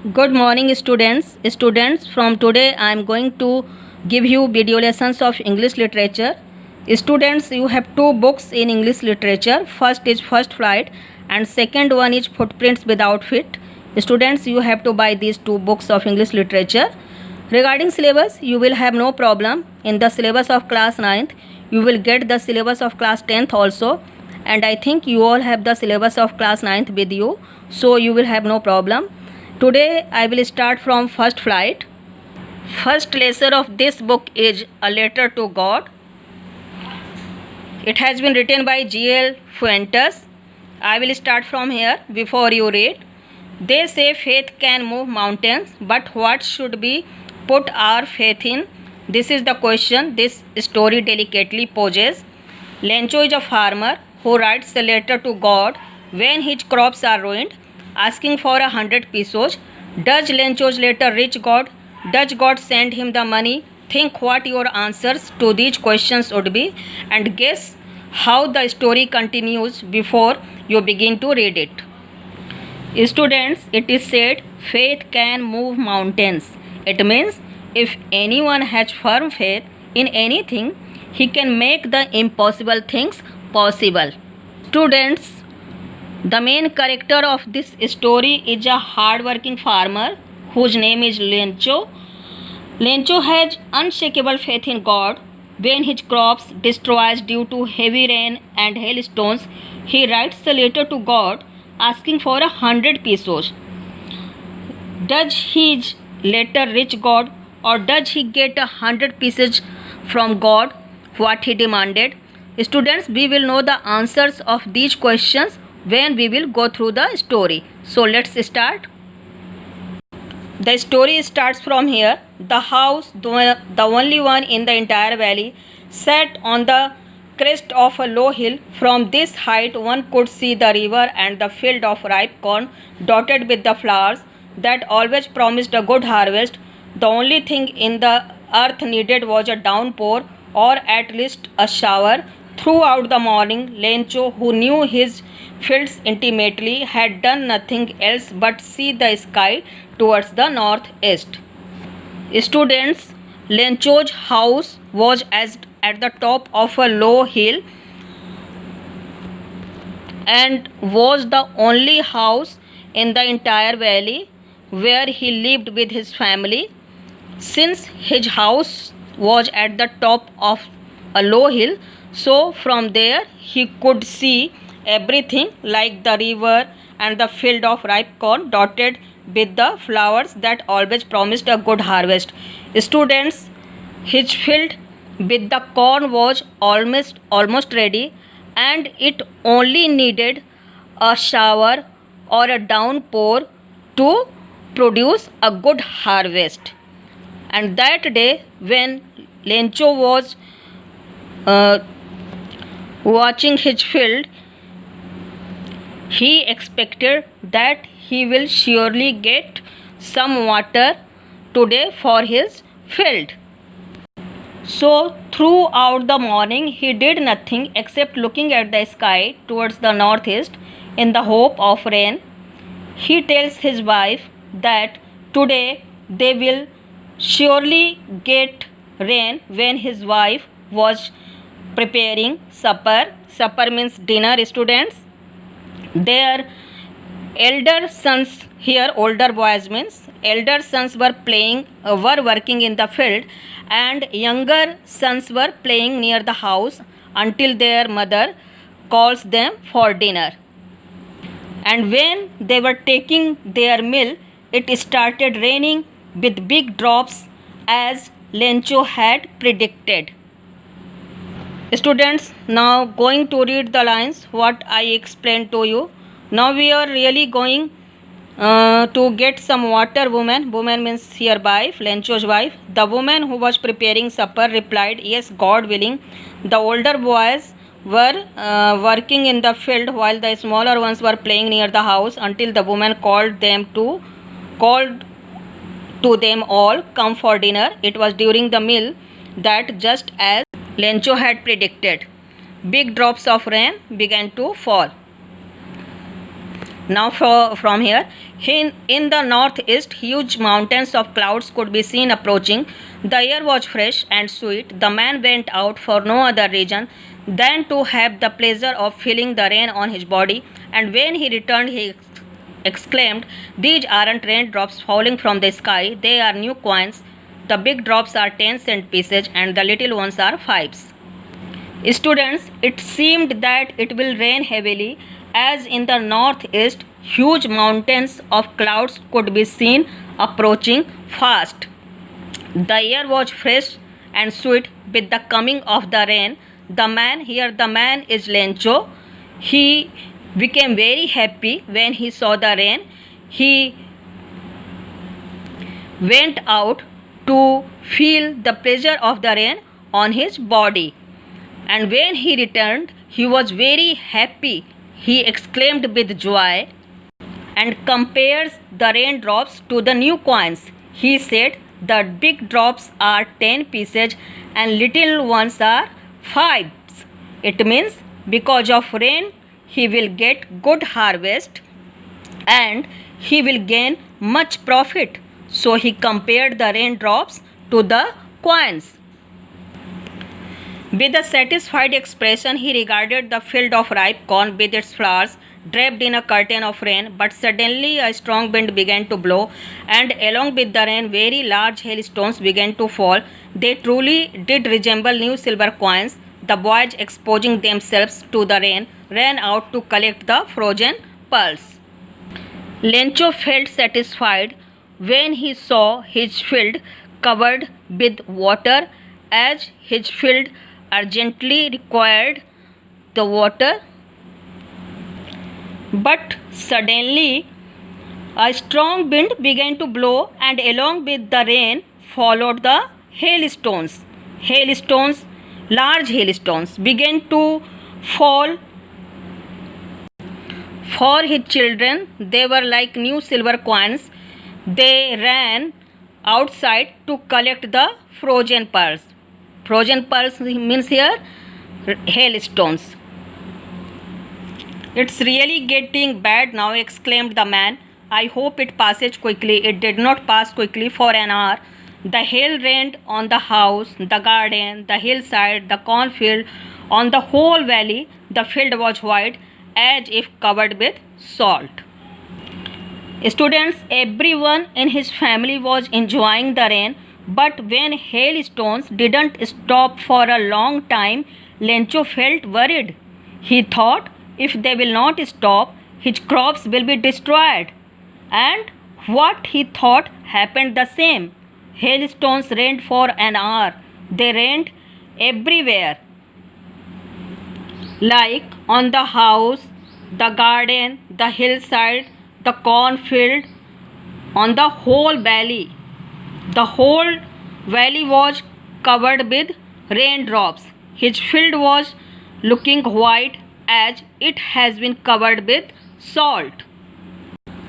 Good morning students. Students, from today I am going to give you video lessons of English literature. Students, you have two books in English literature. First is First Flight and second one is Footprints Without Feet. Students, you have to buy these two books of English literature. Regarding syllabus, you will have no problem. In the syllabus of class 9th, you will get the syllabus of class 10th also, and I think you all have the syllabus of class 9th with you, so you will have no problem. Today I will start from First Flight. First lesson of this book is A Letter to God. It has been written by G.L. Fuentes. I will start from here before you read. They say faith can move mountains, but what should we put our faith in? This is the question this story delicately poses. Lencho is a farmer who writes a letter to God when his crops are ruined, asking for 100 pesos. Does Lencho's letter reach God? Does God send him the money? Think what your answers to these questions would be and guess how the story continues before you begin to read it. Students, it is said faith can move mountains. It means if anyone has firm faith in anything, he can make the impossible things possible. Students, the main character of this story is a hard-working farmer whose name is Lencho. Lencho has unshakable faith in God. When his crops destroyed due to heavy rain and hailstones, he writes a letter to God asking for 100 pesos. Does his letter reach God, or does he get 100 pieces from God, what he demanded? Students, we will know the answers of these questions when we will go through the story. So let's start. The story starts from here. The house, the only one in the entire valley, sat on the crest of a low hill. From this height one could see the river and the field of ripe corn dotted with the flowers that always promised a good harvest. The only thing in the earth needed was a downpour, or at least a shower. Throughout the morning, Lencho, who knew his fields intimately, had done nothing else but see the sky towards the northeast. Students, Lencho's house was at the top of a low hill and was the only house in the entire valley where he lived with his family. Since his house was at the top of a low hill, so from there he could see everything, like the river and the field of ripe corn dotted with the flowers that always promised a good harvest. Students, his field with the corn was almost ready, and it only needed a shower or a downpour to produce a good harvest. And that day, when Lencho was watching his field, he expected that he will surely get some water today for his field. So throughout the morning he did nothing except looking at the sky towards the northeast in the hope of rain. He tells his wife that today they will surely get rain. When his wife was preparing supper, supper means dinner, students, their elder sons, here older boys means elder sons, were working in the field, and younger sons were playing near the house until their mother calls them for dinner. And when they were taking their meal, it started raining with big drops as Lencho had predicted. Students, now going to read the lines what I explained to you. Now we are really going to get some water. Woman means here wife, Lencho's wife. The woman who was preparing supper replied, yes, God willing. The older boys were working in the field while the smaller ones were playing near the house until the woman called to them all, come for dinner. It was during the meal that, just as Lencho had predicted, big drops of rain began to fall. Now from here, In the northeast, huge mountains of clouds could be seen approaching. The air was fresh and sweet. The man went out for no other reason than to have the pleasure of feeling the rain on his body. And when he returned, he exclaimed, "These aren't raindrops falling from the sky, they are new coins. The big drops are 10-cent pieces and the little ones are 5s." Students, it seemed that it will rain heavily, as in the northeast huge mountains of clouds could be seen approaching fast. The air was fresh and sweet with the coming of the rain. The man is Lencho. He became very happy when he saw the rain. He went out to feel the pleasure of the rain on his body. And when he returned, he was very happy. He exclaimed with joy and compares the raindrops to the new coins. He said, "The big drops are 10 pieces and little ones are 5s. It means because of rain, he will get good harvest and he will gain much profit." So he compared the raindrops to the coins. With a satisfied expression, he regarded the field of ripe corn with its flowers draped in a curtain of rain. But suddenly a strong wind began to blow, and along with the rain, very large hailstones began to fall. They truly did resemble new silver coins. The boys, exposing themselves to the rain, ran out to collect the frozen pearls. Lencho felt satisfied when he saw his field covered with water, as his field urgently required the water. But suddenly a strong wind began to blow, and along with the rain followed the hailstones. Large hailstones began to fall for his children. They were like new silver coins. They ran outside to collect the frozen pearls. Frozen pearls means here hailstones. "It's really getting bad now," exclaimed the man. "I hope it passes quickly." It did not pass quickly. For an hour, the hail rained on the house, the garden, the hillside, the cornfield, on the whole valley. The field was white, as if covered with salt. Students, everyone in his family was enjoying the rain. But when hailstones didn't stop for a long time, Lencho felt worried. He thought, if they will not stop, his crops will be destroyed. And what he thought happened the same. Hailstones rained for an hour. They rained everywhere, like on the house, the garden, the hillside, the cornfield, on the whole valley. The whole valley was covered with raindrops. His field was looking white, as it has been covered with salt.